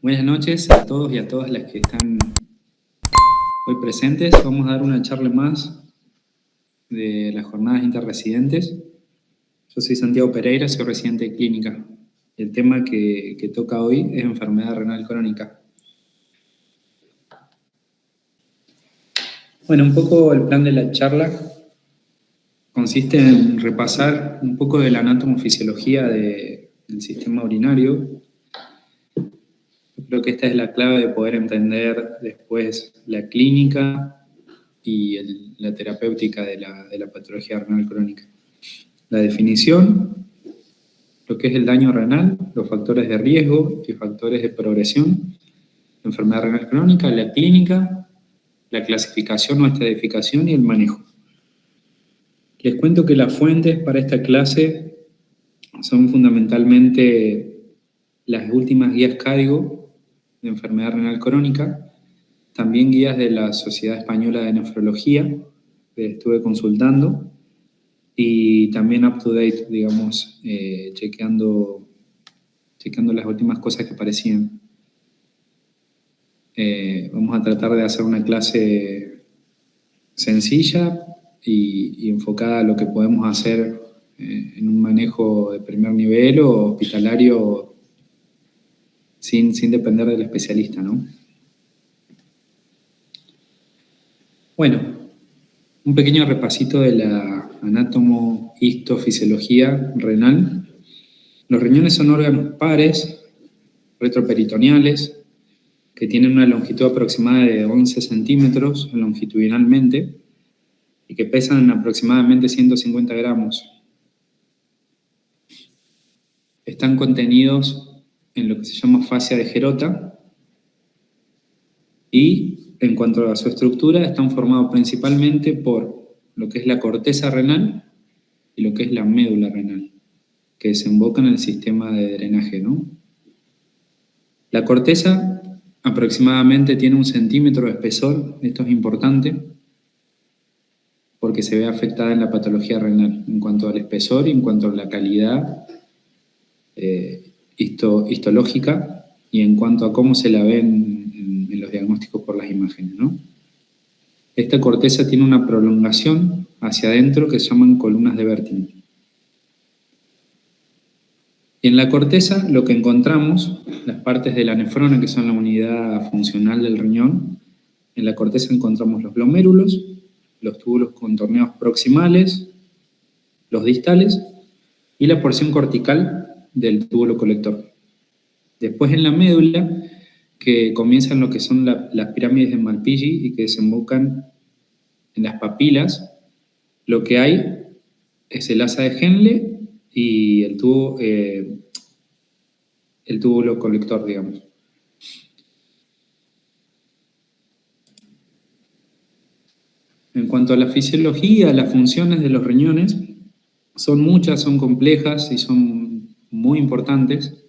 Buenas noches a todos y a todas las que están hoy presentes. Vamos a dar una charla más de las jornadas interresidentes. Yo soy Santiago Pereira, soy residente de clínica. El tema que toca hoy es enfermedad renal crónica. Bueno, un poco el plan de la charla consiste en repasar un poco de la anatomofisiología del sistema urinario. Creo que esta es la clave de poder entender después la clínica y la terapéutica de la patología renal crónica. La definición, lo que es el daño renal, los factores de riesgo y factores de progresión, la enfermedad renal crónica, la clínica, la clasificación o estratificación y el manejo. Les cuento que las fuentes para esta clase son fundamentalmente las últimas guías CADIGO de enfermedad renal crónica, también guías de la Sociedad Española de Nefrología, que estuve consultando, y también up to date, digamos, chequeando las últimas cosas que aparecían. Vamos a tratar de hacer una clase sencilla y enfocada a lo que podemos hacer en un manejo de primer nivel o hospitalario sin depender del especialista, ¿no? Bueno, un pequeño repasito de la anatomofisiología renal. Los riñones son órganos pares, retroperitoneales, que tienen una longitud aproximada de 11 centímetros longitudinalmente y que pesan aproximadamente 150 gramos. Están contenidos en lo que se llama fascia de Gerota y en cuanto a su estructura están formados principalmente por lo que es la corteza renal y lo que es la médula renal, que desemboca en el sistema de drenaje, ¿no? La corteza aproximadamente tiene 1 centímetro de espesor. Esto es importante porque se ve afectada en la patología renal en cuanto al espesor y en cuanto a la calidad histológica y en cuanto a cómo se la ve en los diagnósticos por las imágenes, ¿no? Esta corteza tiene una prolongación hacia adentro que se llaman columnas de Bertin. Y en la corteza lo que encontramos, las partes de la nefrona, que son la unidad funcional del riñón, en la corteza encontramos los glomérulos, los túbulos contorneados proximales, los distales y la porción cortical del túbulo colector. Después en la médula, que comienzan lo que son las pirámides de Malpighi y que desembocan en las papilas, lo que hay es el asa de Henle y el túbulo colector, digamos. En cuanto a la fisiología, las funciones de los riñones son muchas, son complejas y son muy importantes.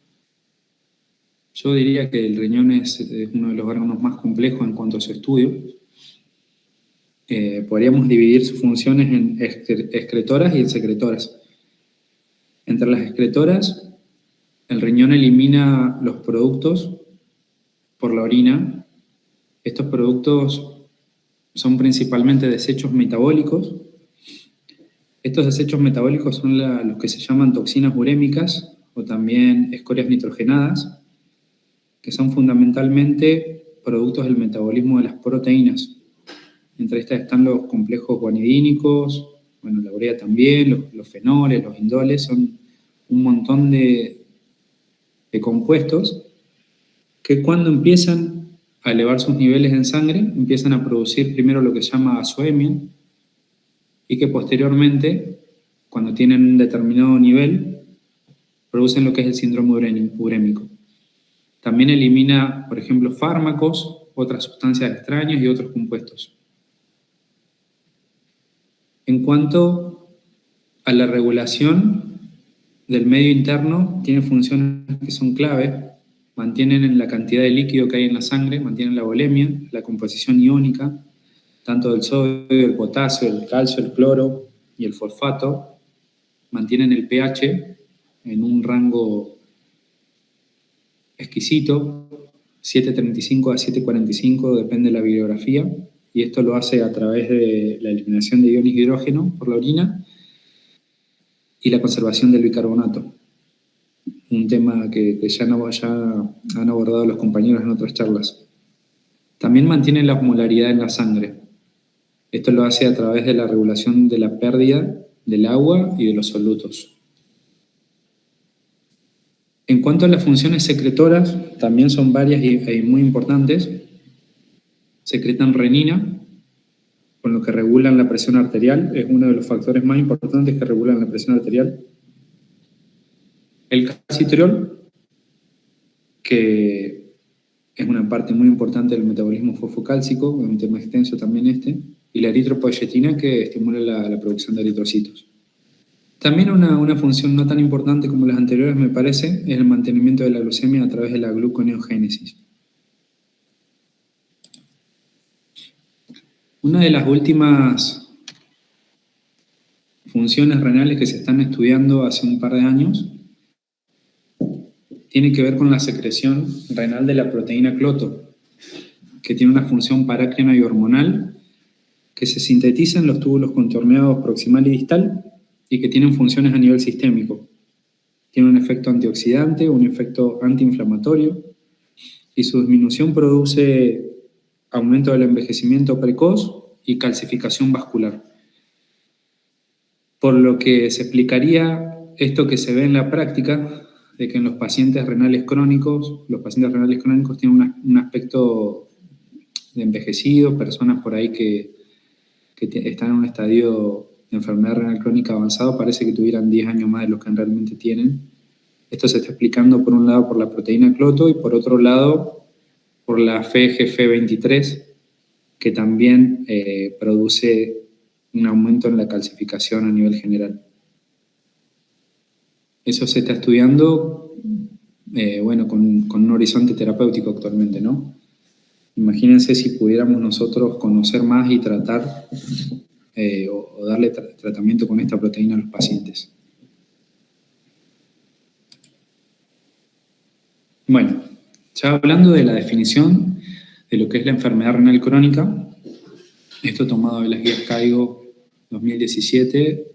Yo diría que el riñón es uno de los órganos más complejos en cuanto a su estudio. Podríamos dividir sus funciones en excretoras y en secretoras. Entre las excretoras, el riñón elimina los productos por la orina. Estos productos son principalmente desechos metabólicos. Estos desechos metabólicos son los que se llaman toxinas urémicas o también escorias nitrogenadas, que son fundamentalmente productos del metabolismo de las proteínas. Entre estas están los complejos guanidínicos, bueno, la urea también, los fenoles, los indoles, son un montón de compuestos que cuando empiezan a elevar sus niveles en sangre, empiezan a producir primero lo que se llama azoemia y que posteriormente, cuando tienen un determinado nivel, producen lo que es el síndrome urémico. También elimina, por ejemplo, fármacos, otras sustancias extrañas y otros compuestos. En cuanto a la regulación del medio interno, tiene funciones que son claves. Mantienen la cantidad de líquido que hay en la sangre, mantienen la volemia, la composición iónica, tanto del sodio, el potasio, el calcio, el cloro y el fosfato. Mantienen el pH en un rango exquisito. 735 a 745, depende de la bibliografía, y esto lo hace a través de la eliminación de iones de hidrógeno por la orina y la conservación del bicarbonato. Un tema que ya han abordado los compañeros en otras charlas. También mantiene la osmolaridad en la sangre. Esto lo hace a través de la regulación de la pérdida del agua y de los solutos. En cuanto a las funciones secretoras, también son varias y muy importantes. Secretan renina, con lo que regulan la presión arterial. Es uno de los factores más importantes que regulan la presión arterial. El calcitriol, que es una parte muy importante del metabolismo fosfocálcico, es un tema extenso también este, y la eritropoyetina, que estimula la producción de eritrocitos. También una función no tan importante como las anteriores, me parece, es el mantenimiento de la glucemia a través de la gluconeogénesis. Una de las últimas funciones renales que se están estudiando hace un par de años tiene que ver con la secreción renal de la proteína cloto, que tiene una función parácrina y hormonal, que se sintetiza en los túbulos contorneados proximal y distal y que tienen funciones a nivel sistémico. Tiene un efecto antioxidante, un efecto antiinflamatorio, y su disminución produce aumento del envejecimiento precoz y calcificación vascular. Por lo que se explicaría esto que se ve en la práctica, de que en los pacientes renales crónicos tienen un aspecto de envejecido, personas por ahí que están en un estadio de enfermedad renal crónica avanzado, parece que tuvieran 10 años más de los que realmente tienen. Esto se está explicando por un lado por la proteína cloto y por otro lado por la FGF23, que también produce un aumento en la calcificación a nivel general. Eso se está estudiando, con un horizonte terapéutico actualmente, ¿no? Imagínense si pudiéramos nosotros conocer más y tratar o darle tratamiento con esta proteína a los pacientes. Bueno, ya hablando de la definición de lo que es la enfermedad renal crónica, esto tomado de las guías CAIGO 2017,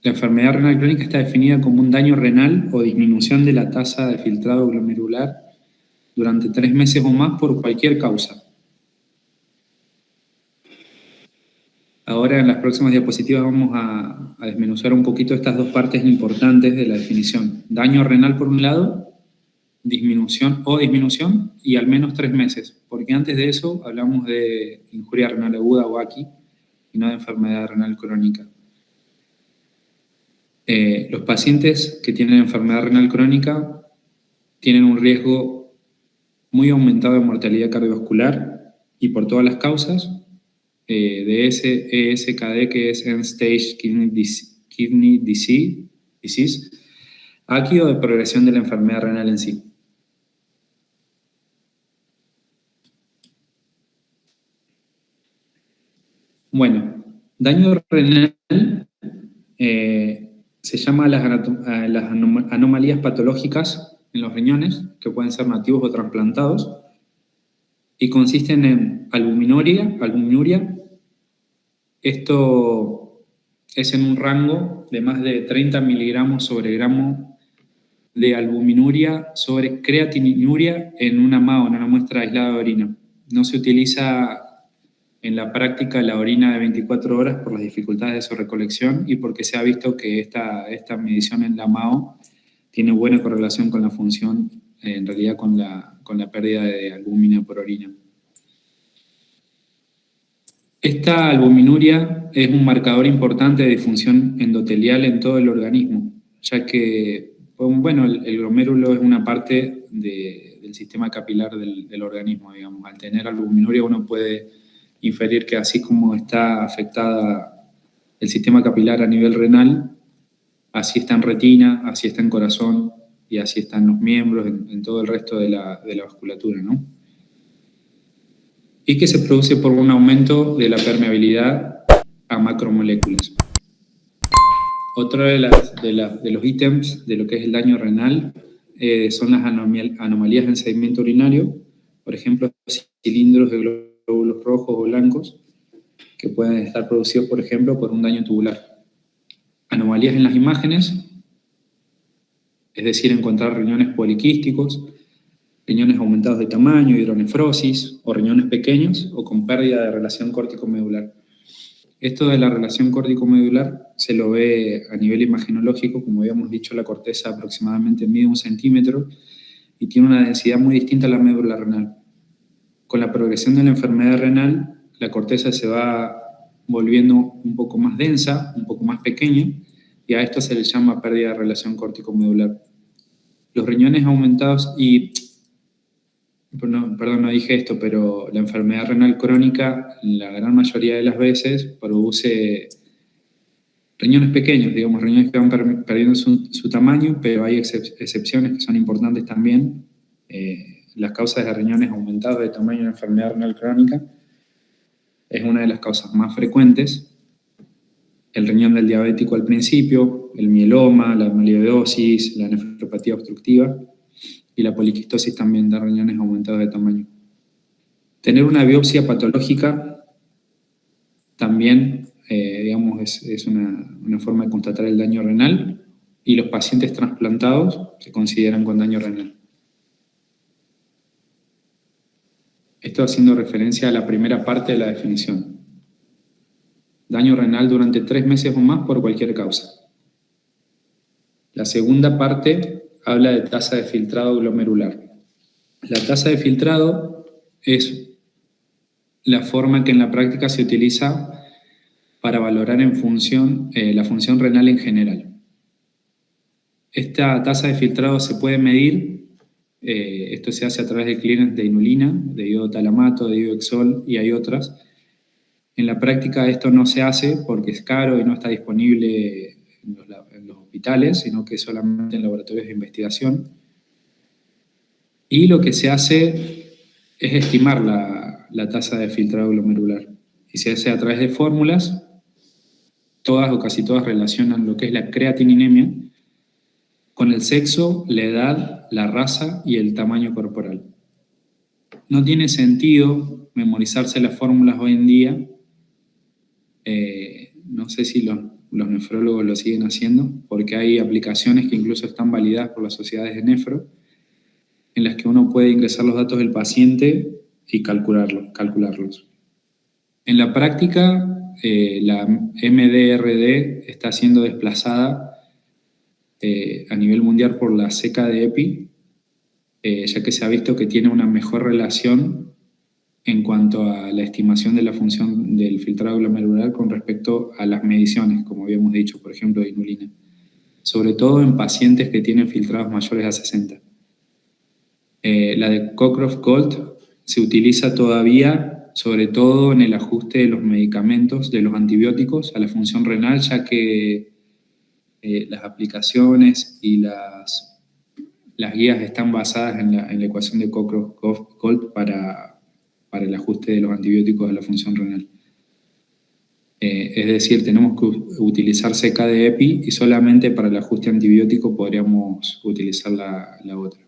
la enfermedad renal crónica está definida como un daño renal o disminución de la tasa de filtrado glomerular durante 3 meses o más por cualquier causa. Ahora en las próximas diapositivas vamos a desmenuzar un poquito estas dos partes importantes de la definición. Daño renal por un lado, disminución y al menos 3 meses, porque antes de eso hablamos de injuria renal aguda o AKI y no de enfermedad renal crónica. Los pacientes que tienen enfermedad renal crónica tienen un riesgo muy aumentado de mortalidad cardiovascular y por todas las causas de ESKD, que es End-Stage Kidney Disease, AKI o de progresión de la enfermedad renal en sí. Bueno, daño renal se llama a las anomalías patológicas en los riñones, que pueden ser nativos o trasplantados, y consisten en albuminuria. Esto es en un rango de más de 30 miligramos sobre gramo de albuminuria sobre creatininuria en una MAO, en una muestra aislada de orina. No se utiliza en la práctica la orina de 24 horas por las dificultades de su recolección y porque se ha visto que esta medición en la MAO tiene buena correlación con la función, en realidad con la pérdida de albúmina por orina. Esta albuminuria es un marcador importante de disfunción endotelial en todo el organismo, ya que el glomérulo es una parte del sistema capilar del organismo, digamos. Al tener albuminuria uno puede inferir que así como está afectada el sistema capilar a nivel renal, así está en retina, así está en corazón y así están los miembros, en todo el resto de la vasculatura, ¿no? Y que se produce por un aumento de la permeabilidad a macromoléculas. Otro de los ítems de lo que es el daño renal son las anomalías en sedimento urinario, por ejemplo, cilindros de glóbulos rojos o blancos, que pueden estar producidos, por ejemplo, por un daño tubular. Anomalías en las imágenes, es decir, encontrar riñones poliquísticos, riñones aumentados de tamaño, hidronefrosis, o riñones pequeños, o con pérdida de relación córtico-medular. Esto de la relación córtico-medular se lo ve a nivel imagenológico, como habíamos dicho, la corteza aproximadamente mide 1 centímetro y tiene una densidad muy distinta a la médula renal. Con la progresión de la enfermedad renal, la corteza se va volviendo un poco más densa, un poco más pequeña, y a esto se le llama pérdida de relación córtico-medular. Los riñones aumentados perdón, no dije esto, pero la enfermedad renal crónica, la gran mayoría de las veces, produce riñones pequeños, digamos, riñones que van perdiendo su tamaño, pero hay excepciones que son importantes también. Las causas de riñones aumentados de tamaño en la enfermedad renal crónica es una de las causas más frecuentes. El riñón del diabético al principio, el mieloma, la amiloidosis, la nefropatía obstructiva y la poliquistosis también de riñones aumentados de tamaño. Tener una biopsia patológica también, digamos, es una forma de constatar el daño renal, y los pacientes trasplantados se consideran con daño renal. Esto haciendo referencia a la primera parte de la definición. Daño renal durante 3 meses o más por cualquier causa. La segunda parte habla de tasa de filtrado glomerular. La tasa de filtrado es la forma que en la práctica se utiliza para valorar la función renal en general. Esta tasa de filtrado se puede medir, esto se hace a través de clearance de inulina, de iodotalamato, de iodoexol, y hay otras. En la práctica esto no se hace porque es caro y no está disponible en los hospitales, sino que solamente en laboratorios de investigación. Y lo que se hace es estimar la tasa de filtrado glomerular. Y se hace a través de fórmulas. Todas o casi todas relacionan lo que es la creatininemia con el sexo, la edad, la raza y el tamaño corporal. No tiene sentido memorizarse las fórmulas hoy en día. No sé si los nefrólogos lo siguen haciendo, porque hay aplicaciones que incluso están validadas por las sociedades de nefro, en las que uno puede ingresar los datos del paciente y calcularlos. En la práctica, la MDRD está siendo desplazada a nivel mundial por la CKD-EPI, ya que se ha visto que tiene una mejor relación en cuanto a la estimación de la función del filtrado glomerular con respecto a las mediciones, como habíamos dicho, por ejemplo, de inulina, sobre todo en pacientes que tienen filtrados mayores a 60. La de Cockcroft-Gault se utiliza todavía, sobre todo en el ajuste de los medicamentos, de los antibióticos a la función renal, ya que las aplicaciones y las guías están basadas en la ecuación de Cockcroft-Gault para el ajuste de los antibióticos a la función renal. Es decir, tenemos que utilizar CKD-EPI y solamente para el ajuste antibiótico podríamos utilizar la otra.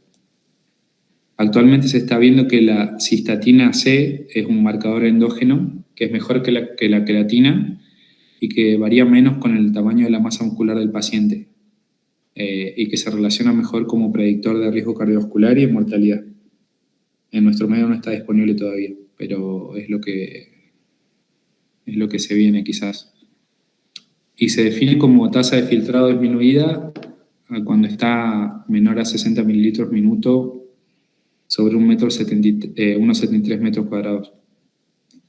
Actualmente se está viendo que la cistatina C es un marcador endógeno que es mejor que la creatina y que varía menos con el tamaño de la masa muscular del paciente y que se relaciona mejor como predictor de riesgo cardiovascular y de mortalidad. En nuestro medio no está disponible todavía, pero es lo que se viene quizás. Y se define como tasa de filtrado disminuida cuando está menor a 60 mililitros minuto sobre 1,73 metros cuadrados.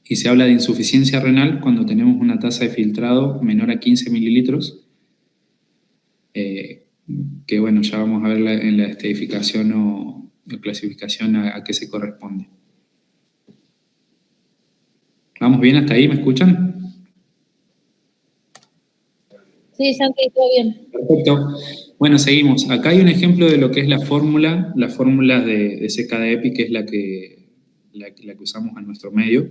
Y se habla de insuficiencia renal cuando tenemos una tasa de filtrado menor a 15 mililitros, que bueno, ya vamos a ver en la estadificación o clasificación a qué se corresponde. ¿Vamos bien hasta ahí? ¿Me escuchan? Sí, Santi, todo bien. Perfecto. Bueno, seguimos. Acá hay un ejemplo de lo que es la fórmula de CKD-EPI, que es la que usamos en nuestro medio.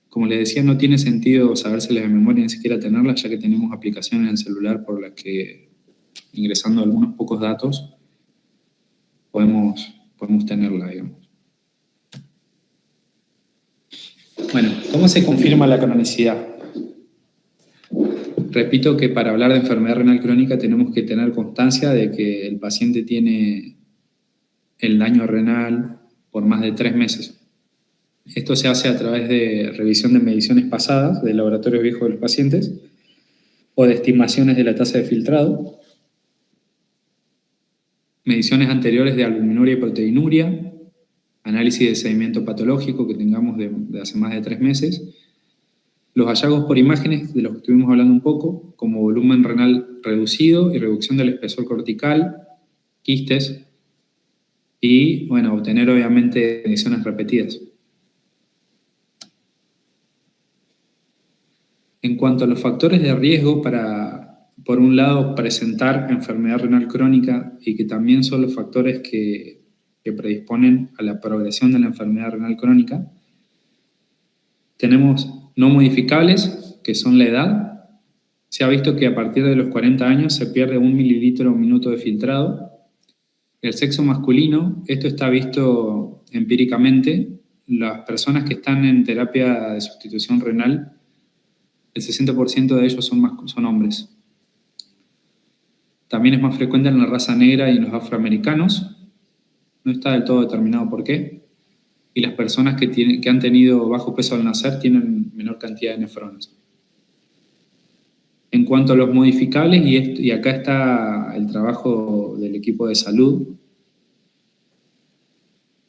Como les decía, no tiene sentido sabérselas de memoria, ni siquiera tenerlas, ya que tenemos aplicaciones en el celular por las que, ingresando algunos pocos datos, podemos tenerla, digamos. Bueno, ¿cómo se confirma la cronicidad? Repito que para hablar de enfermedad renal crónica tenemos que tener constancia de que el paciente tiene el daño renal por más de 3 meses. Esto se hace a través de revisión de mediciones pasadas del laboratorio viejo de los pacientes o de estimaciones de la tasa de filtrado, mediciones anteriores de albuminuria y proteinuria, análisis de sedimento patológico que tengamos de hace más de 3 meses, los hallazgos por imágenes, de los que estuvimos hablando un poco, como volumen renal reducido y reducción del espesor cortical, quistes, y, bueno, obtener obviamente mediciones repetidas. En cuanto a los factores de riesgo para, por un lado, presentar enfermedad renal crónica y que también son los factores que predisponen a la progresión de la enfermedad renal crónica, tenemos no modificables, que son la edad. Se ha visto que a partir de los 40 años se pierde 1 mililitro o minuto de filtrado. El sexo masculino, esto está visto empíricamente. Las personas que están en terapia de sustitución renal, el 60% de ellos son hombres. También es más frecuente en la raza negra y en los afroamericanos. No está del todo determinado por qué. Y las personas que han tenido bajo peso al nacer tienen menor cantidad de nefronas. En cuanto a los modificables, y acá está el trabajo del equipo de salud,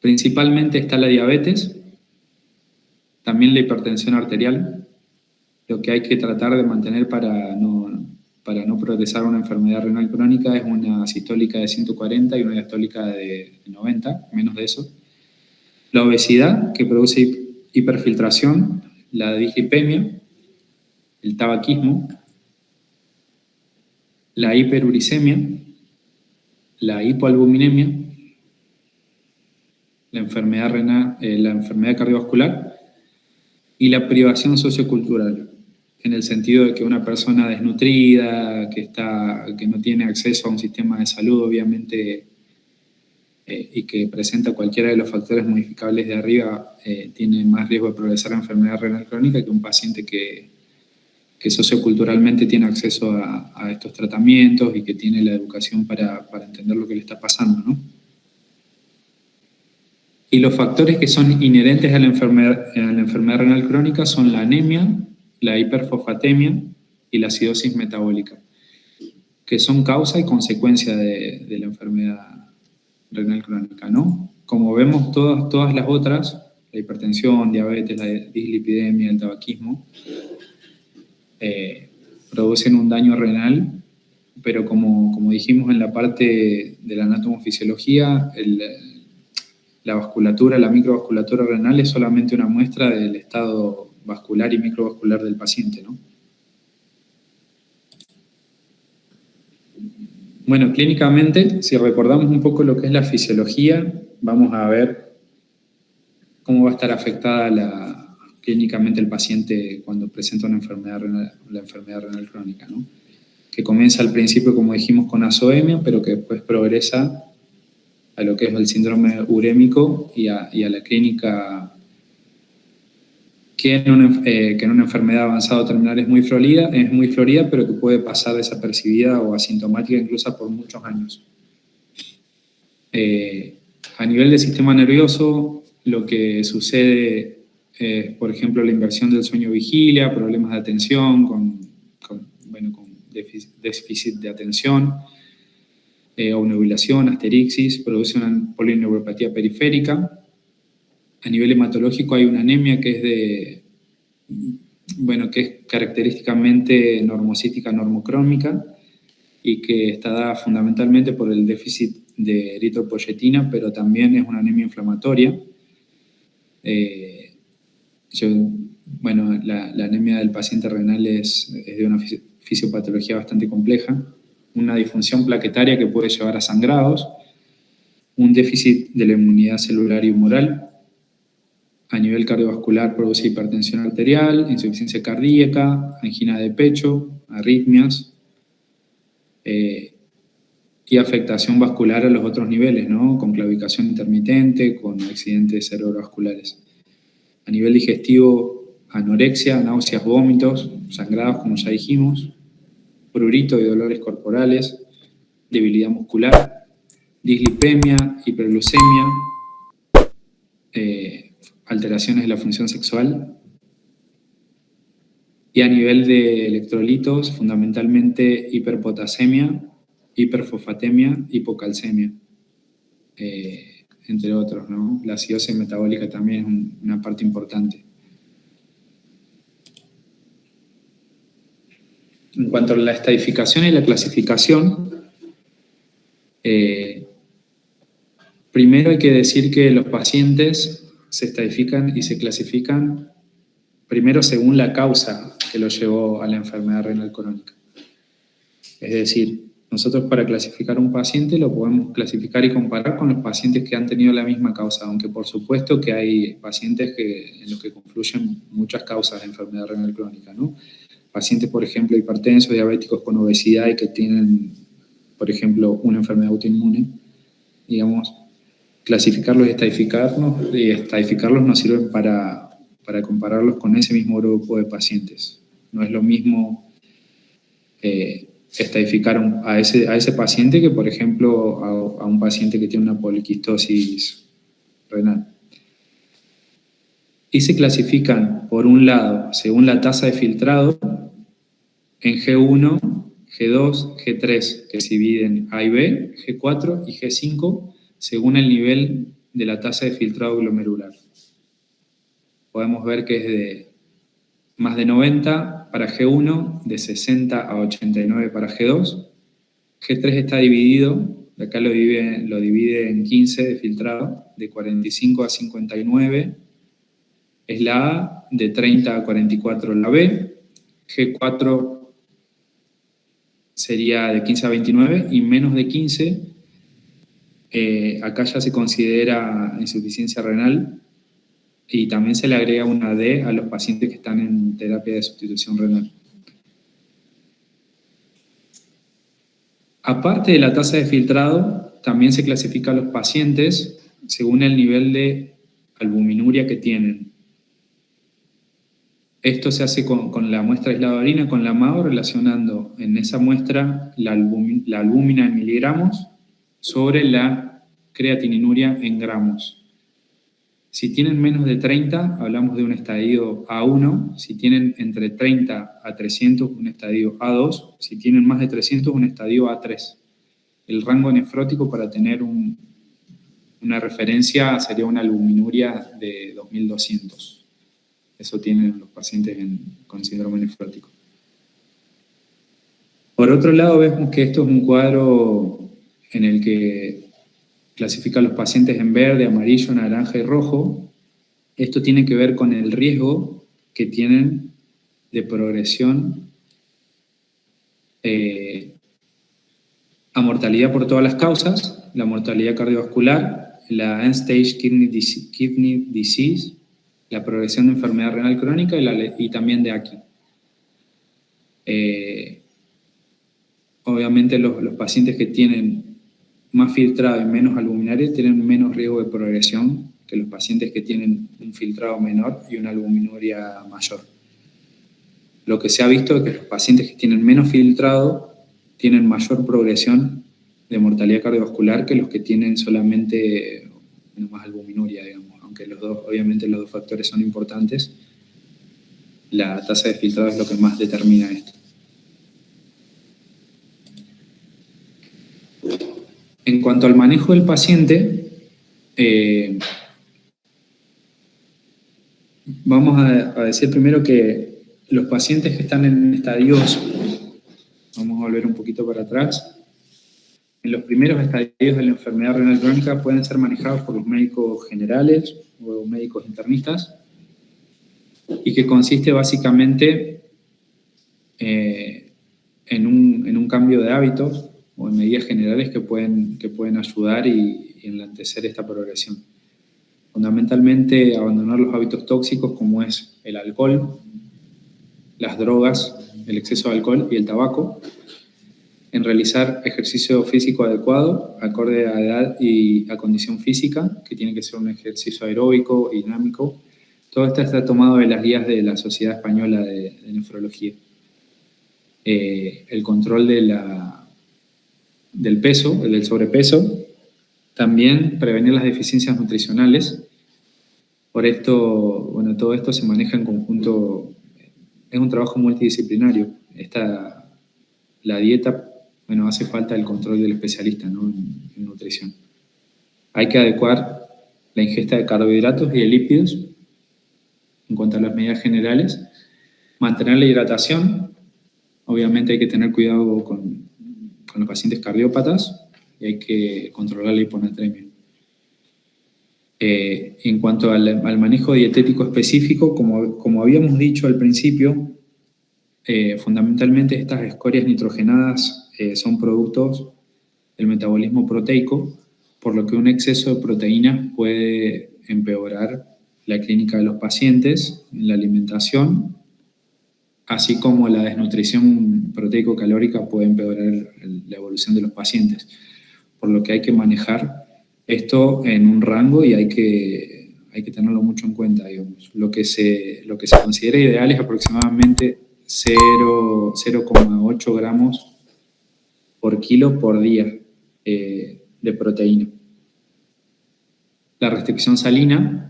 principalmente está la diabetes, también la hipertensión arterial, lo que hay que tratar de mantener para no progresar una enfermedad renal crónica es una sistólica de 140 y una diastólica de 90, menos de eso. La obesidad, que produce hiperfiltración, la dislipemia, el tabaquismo, la hiperuricemia, la hipoalbuminemia, la enfermedad renal, la enfermedad cardiovascular y la privación sociocultural, en el sentido de que una persona desnutrida, que no tiene acceso a un sistema de salud, obviamente, y que presenta cualquiera de los factores modificables de arriba, tiene más riesgo de progresar a enfermedad renal crónica que un paciente que socioculturalmente tiene acceso a estos tratamientos y que tiene la educación para entender lo que le está pasando, ¿no? Y los factores que son inherentes a la enfermedad renal crónica son la anemia, la hiperfosfatemia y la acidosis metabólica, que son causa y consecuencia de la enfermedad renal crónica, ¿no? Como vemos, todas las otras, la hipertensión, diabetes, la dislipidemia, el tabaquismo, producen un daño renal, pero como dijimos en la parte de la anatomofisiología, la vasculatura, la microvasculatura renal es solamente una muestra del estado vascular y microvascular del paciente, ¿no? Bueno, clínicamente, si recordamos un poco lo que es la fisiología, vamos a ver cómo va a estar afectada clínicamente el paciente cuando presenta la enfermedad renal crónica, ¿no? Que comienza al principio, como dijimos, con azoemia, pero que después progresa a lo que es el síndrome urémico y a la clínica que en una enfermedad avanzada o terminal es muy florida, pero que puede pasar desapercibida o asintomática incluso por muchos años. A nivel del sistema nervioso, lo que sucede es, por ejemplo, la inversión del sueño-vigilia, problemas de atención, con déficit de atención, obnubilación, asterixis, produce una polineuropatía periférica. A nivel hematológico hay una anemia que es característicamente normocítica normocrómica y que está dada fundamentalmente por el déficit de eritropoyetina, pero también es una anemia inflamatoria. La anemia del paciente renal es de una fisiopatología bastante compleja, una disfunción plaquetaria que puede llevar a sangrados, un déficit de la inmunidad celular y humoral. A nivel cardiovascular produce hipertensión arterial, insuficiencia cardíaca, angina de pecho, arritmias. y afectación vascular a los otros niveles, ¿no? Con claudicación intermitente, con accidentes cerebrovasculares. A nivel digestivo, anorexia, náuseas, vómitos, sangrados, como ya dijimos, prurito y dolores corporales, debilidad muscular, dislipemia, hiperglucemia, alteraciones de la función sexual. Y a nivel de electrolitos, fundamentalmente hiperpotasemia, hiperfosfatemia, hipocalcemia, entre otros, ¿no? La acidosis metabólica también es una parte importante. En cuanto a la estadificación y la clasificación, primero hay que decir que los pacientes se estadifican y se clasifican primero según la causa que lo llevó a la enfermedad renal crónica. Es decir, nosotros para clasificar un paciente lo podemos clasificar y comparar con los pacientes que han tenido la misma causa, aunque por supuesto que hay pacientes en los que confluyen muchas causas de enfermedad renal crónica, ¿no? Pacientes, por ejemplo, hipertensos, diabéticos con obesidad y que tienen, por ejemplo, una enfermedad autoinmune, digamos, clasificarlos y estadificarlos nos sirven para compararlos con ese mismo grupo de pacientes. No es lo mismo estadificar a ese paciente que, por ejemplo, a un paciente que tiene una poliquistosis renal. Y se clasifican, por un lado, según la tasa de filtrado, en G1, G2, G3, que se dividen A y B, G4 y G5, según el nivel de la tasa de filtrado glomerular. Podemos ver que es de más de 90 para G1, de 60 a 89 para G2. G3 está dividido, acá lo divide en 15 de filtrado, de 45 a 59 es la A, de 30 a 44 la B. G4 sería de 15 a 29 y menos de 15, acá ya se considera insuficiencia renal y también se le agrega una D a los pacientes que están en terapia de sustitución renal. Aparte de la tasa de filtrado, también se clasifica a los pacientes según el nivel de albuminuria que tienen. Esto se hace con la muestra aislada de orina, con la MAO, relacionando en esa muestra la albúmina en miligramos sobre la creatininuria en gramos. Si tienen menos de 30, hablamos de un estadio A1. Si tienen entre 30 a 300, un estadio A2. Si tienen más de 300, un estadio A3. El rango nefrótico para tener una referencia sería una albuminuria de 2200. Eso tienen los pacientes con síndrome nefrótico. Por otro lado, vemos que esto es un cuadro en el que clasifica a los pacientes en verde, amarillo, naranja y rojo. Esto tiene que ver con el riesgo que tienen de progresión a mortalidad por todas las causas, la mortalidad cardiovascular, la end-stage kidney disease, la progresión de enfermedad renal crónica y también de AKI. Obviamente los pacientes que tienen más filtrado y menos albuminaria tienen menos riesgo de progresión que los pacientes que tienen un filtrado menor y una albuminuria mayor. Lo que se ha visto es que los pacientes que tienen menos filtrado tienen mayor progresión de mortalidad cardiovascular que los que tienen solamente más albuminuria, digamos. Aunque obviamente los dos factores son importantes, la tasa de filtrado es lo que más determina esto. En cuanto al manejo del paciente, vamos a decir primero que los pacientes que están en estadios, vamos a volver un poquito para atrás, en los primeros estadios de la enfermedad renal crónica pueden ser manejados por los médicos generales o médicos internistas y que consiste básicamente en un cambio de hábitos o en medidas generales que pueden ayudar y enlentecer esta progresión. Fundamentalmente abandonar los hábitos tóxicos como es el alcohol, las drogas, el exceso de alcohol y el tabaco. en realizar ejercicio físico adecuado, acorde a edad y a condición física, que tiene que ser un ejercicio aeróbico y dinámico. Todo esto está tomado de las guías de la Sociedad Española de Nefrología. El control del peso, del sobrepeso, también prevenir las deficiencias nutricionales. Por esto, bueno, todo esto se maneja en conjunto, es un trabajo multidisciplinario. La dieta, bueno, hace falta el control del especialista, ¿no? en nutrición. Hay que adecuar la ingesta de carbohidratos y de lípidos en cuanto a las medidas generales, mantener la hidratación. Obviamente hay que tener cuidado con los pacientes cardiópatas y hay que controlar la hiponatremia. En cuanto al manejo dietético específico, como habíamos dicho al principio, fundamentalmente estas escorias nitrogenadas son productos del metabolismo proteico, por lo que un exceso de proteínas puede empeorar la clínica de los pacientes en la alimentación, así como la desnutrición proteico-calórica puede empeorar la evolución de los pacientes, por lo que hay que manejar esto en un rango y hay que tenerlo mucho en cuenta, digamos. Lo que se considera ideal es aproximadamente 0,8 gramos por kilo por día de proteína. La restricción salina,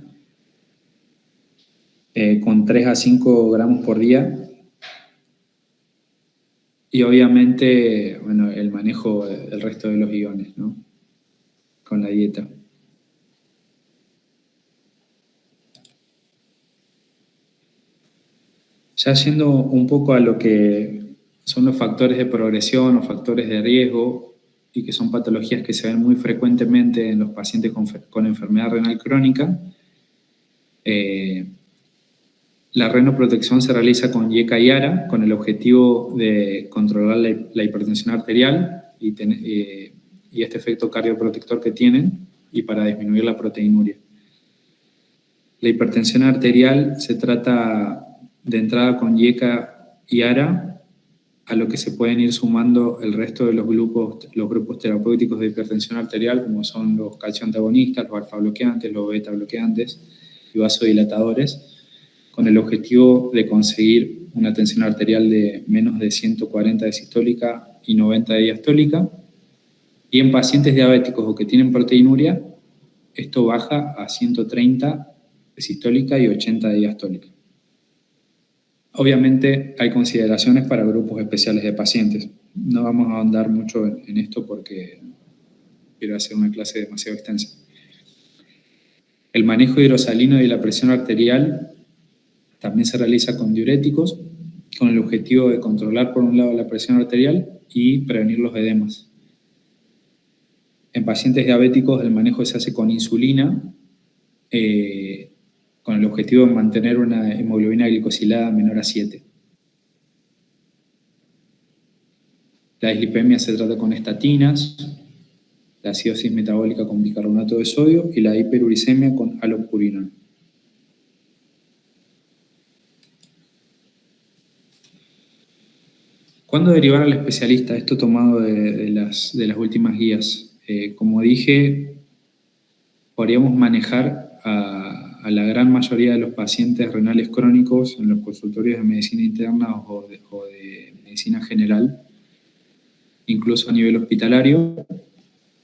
con 3 a 5 gramos por día. Y obviamente, bueno, el manejo del resto de los iones, ¿no? Con la dieta. Ya yendo un poco a lo que son los factores de progresión o factores de riesgo y que son patologías que se ven muy frecuentemente en los pacientes con enfermedad renal crónica, la renoprotección se realiza con YECA y ARA con el objetivo de controlar la hipertensión arterial y este efecto cardioprotector que tienen y para disminuir la proteinuria. La hipertensión arterial se trata de entrada con YECA y ARA, a lo que se pueden ir sumando el resto de los grupos terapéuticos de hipertensión arterial, como son los calcio antagonistas, los alfa bloqueantes, los beta bloqueantes y vasodilatadores, con el objetivo de conseguir una tensión arterial de menos de 140 de sistólica y 90 de diastólica. Y en pacientes diabéticos o que tienen proteinuria, esto baja a 130 de sistólica y 80 de diastólica. Obviamente hay consideraciones para grupos especiales de pacientes. No vamos a ahondar mucho en esto porque quiero hacer una clase demasiado extensa. El manejo hidrosalino y la presión arterial también se realiza con diuréticos, con el objetivo de controlar por un lado la presión arterial y prevenir los edemas. En pacientes diabéticos el manejo se hace con insulina, con el objetivo de mantener una hemoglobina glicosilada menor a 7. La dislipemia se trata con estatinas, la acidosis metabólica con bicarbonato de sodio y la hiperuricemia con allopurinol. ¿Cuándo derivar al especialista? Esto tomado de las últimas guías. Como dije, podríamos manejar a la gran mayoría de los pacientes renales crónicos en los consultorios de medicina interna o de medicina general, incluso a nivel hospitalario,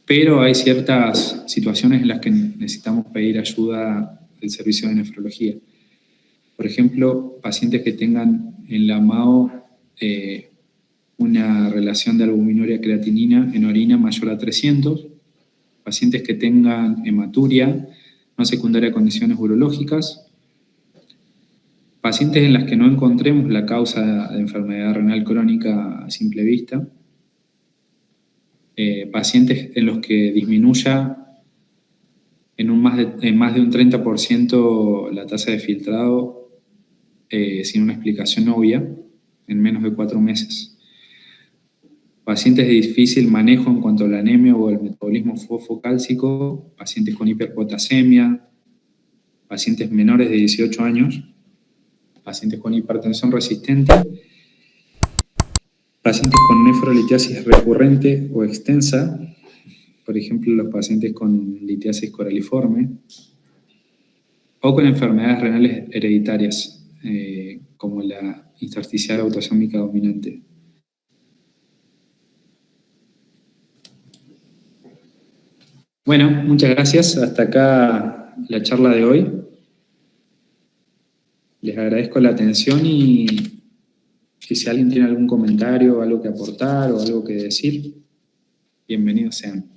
pero hay ciertas situaciones en las que necesitamos pedir ayuda del servicio de nefrología. Por ejemplo, pacientes que tengan en la MAO una relación de albuminuria creatinina en orina mayor a 300, pacientes que tengan hematuria no secundaria a condiciones urológicas, pacientes en las que no encontremos la causa de enfermedad renal crónica a simple vista, pacientes en los que disminuya en más de un 30% la tasa de filtrado sin una explicación obvia en menos de 4 meses. Pacientes de difícil manejo en cuanto a la anemia o el metabolismo fosfocálcico, pacientes con hiperpotasemia, pacientes menores de 18 años, pacientes con hipertensión resistente Pacientes con nefrolitiasis recurrente o extensa, por ejemplo, los pacientes con litiasis coraliforme, o con enfermedades renales hereditarias, como la intersticial autosómica dominante. Bueno, muchas gracias. Hasta acá la charla de hoy. Les agradezco la atención y si alguien tiene algún comentario, algo que aportar o algo que decir, bienvenidos sean.